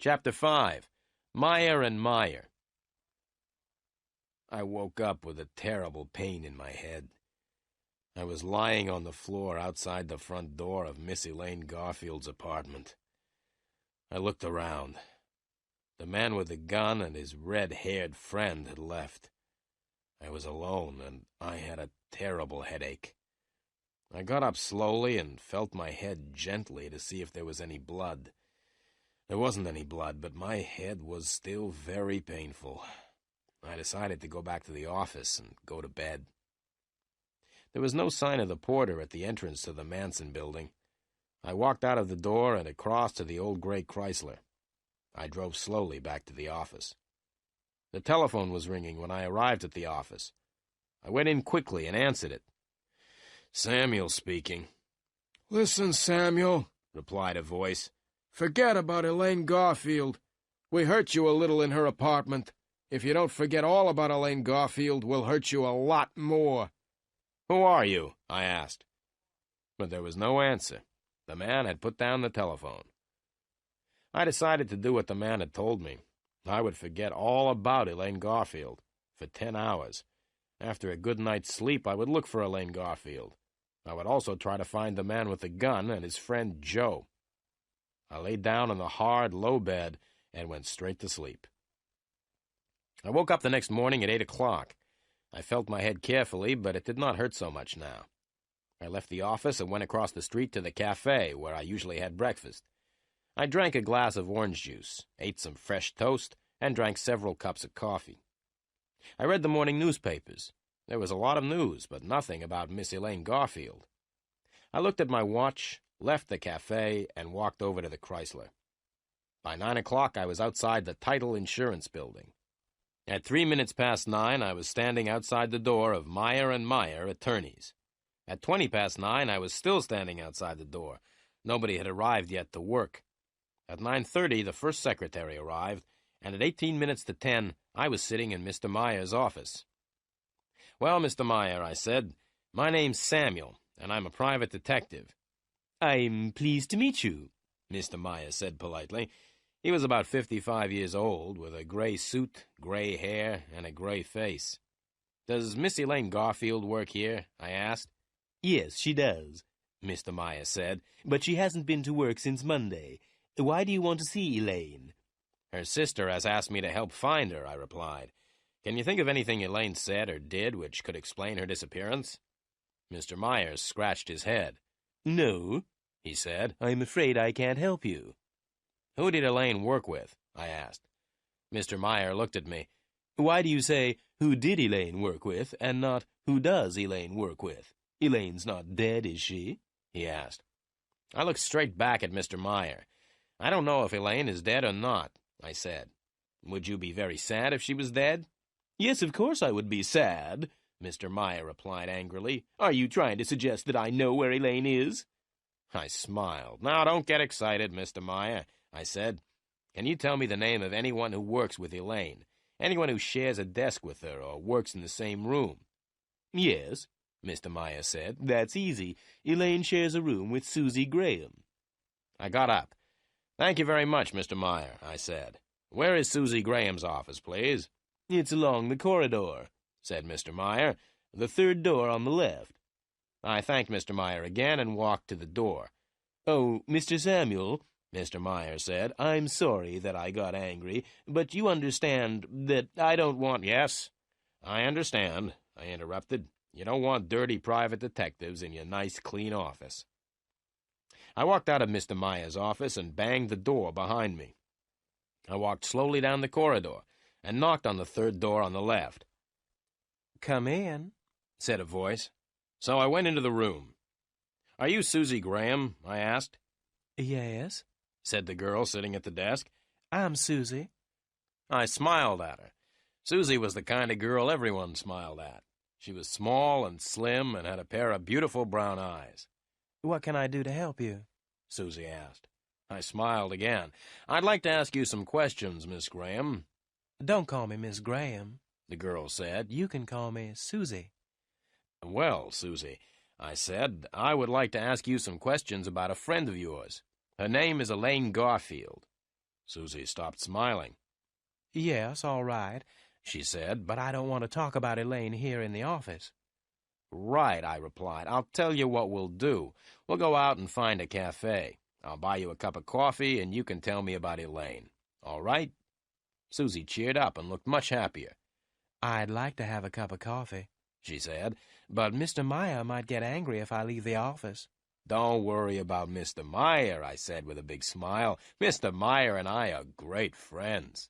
Chapter 5. Meyer and Meyer. I woke up with a terrible pain in my head. I was lying on the floor outside the front door of Miss Elaine Garfield's apartment. I looked around. The man with the gun and his red-haired friend had left. I was alone, and I had a terrible headache. I got up slowly and felt my head gently to see if there was any blood. There wasn't any blood, but my head was still very painful. I decided to go back to the office and go to bed. There was no sign of the porter at the entrance to the Manson building. I walked out of the door and across to the old gray Chrysler. I drove slowly back to the office. The telephone was ringing when I arrived at the office. I went in quickly and answered it. Samuel speaking. "Listen, Samuel," replied a voice. "Forget about Elaine Garfield. We hurt you a little in her apartment. If you don't forget all about Elaine Garfield, we'll hurt you a lot more." "Who are you?" I asked. But there was no answer. The man had put down the telephone. I decided to do what the man had told me. I would forget all about Elaine Garfield for 10 hours. After a good night's sleep, I would look for Elaine Garfield. I would also try to find the man with the gun and his friend Joe. I laid down on the hard, low bed and went straight to sleep. I woke up the next morning at 8 o'clock. I felt my head carefully, but it did not hurt so much now. I left the office and went across the street to the cafe where I usually had breakfast. I drank a glass of orange juice, ate some fresh toast, and drank several cups of coffee. I read the morning newspapers. There was a lot of news, but nothing about Miss Elaine Garfield. I looked at my watch, left the cafe, and walked over to the Chrysler. By 9 o'clock, I was outside the Title Insurance Building. At 3 minutes past 9, I was standing outside the door of Meyer and Meyer, attorneys. At 20 past 9, I was still standing outside the door. Nobody had arrived yet to work. At 9:30, the first secretary arrived, and at 18 minutes to 10, I was sitting in Mr. Meyer's office. "Well, Mr. Meyer," I said, "my name's Samuel, and I'm a private detective." "I'm pleased to meet you," Mr. Meyer said politely. He was about 55 years old, with a gray suit, gray hair, and a gray face. "Does Miss Elaine Garfield work here?" I asked. "Yes, she does," Mr. Meyer said, "but she hasn't been to work since Monday. Why do you want to see Elaine?" "Her sister has asked me to help find her," I replied. "Can you think of anything Elaine said or did which could explain her disappearance?" Mr. Meyer scratched his head. "No," he said, "I'm afraid I can't help you." "Who did Elaine work with?" I asked. Mr. Meyer looked at me. "Why do you say, 'Who did Elaine work with,' and not, 'Who does Elaine work with?' Elaine's not dead, is she?" he asked. I looked straight back at Mr. Meyer. "I don't know if Elaine is dead or not," I said. "Would you be very sad if she was dead?" "Yes, of course I would be sad," Mr. Meyer replied angrily. "Are you trying to suggest that I know where Elaine is?" I smiled. "Now, don't get excited, Mr. Meyer," I said. "Can you tell me the name of anyone who works with Elaine? Anyone who shares a desk with her or works in the same room?" "Yes," Mr. Meyer said. "That's easy. Elaine shares a room with Susie Graham." I got up. "Thank you very much, Mr. Meyer," I said. "Where is Susie Graham's office, please?" "It's along the corridor," said Mr. Meyer. "The third door on the left." I thanked Mr. Meyer again and walked to the door. "Oh, Mr. Samuel," Mr. Meyer said, "I'm sorry that I got angry, but you understand that I don't want—" "Yes, I understand," I interrupted. "You don't want dirty private detectives in your nice, clean office." I walked out of Mr. Meyer's office and banged the door behind me. I walked slowly down the corridor and knocked on the third door on the left. "Come in," said a voice. So I went into the room. "Are you Susie Graham?" I asked. "Yes," said the girl sitting at the desk. "I'm Susie." I smiled at her. Susie was the kind of girl everyone smiled at. She was small and slim and had a pair of beautiful brown eyes. "What can I do to help you?" Susie asked. I smiled again. "I'd like to ask you some questions, Miss Graham." "Don't call me Miss Graham," the girl said. "You can call me Susie." "Well, Susie," I said, "I would like to ask you some questions about a friend of yours. Her name is Elaine Garfield." Susie stopped smiling. "Yes, all right," she said, "but I don't want to talk about Elaine here in the office." "Right," I replied. "I'll tell you what we'll do. We'll go out and find a cafe. I'll buy you a cup of coffee, and you can tell me about Elaine. All right?" Susie cheered up and looked much happier. "I'd like to have a cup of coffee," she said, "but Mr. Meyer might get angry if I leave the office." "Don't worry about Mr. Meyer," I said with a big smile. "Mr. Meyer and I are great friends."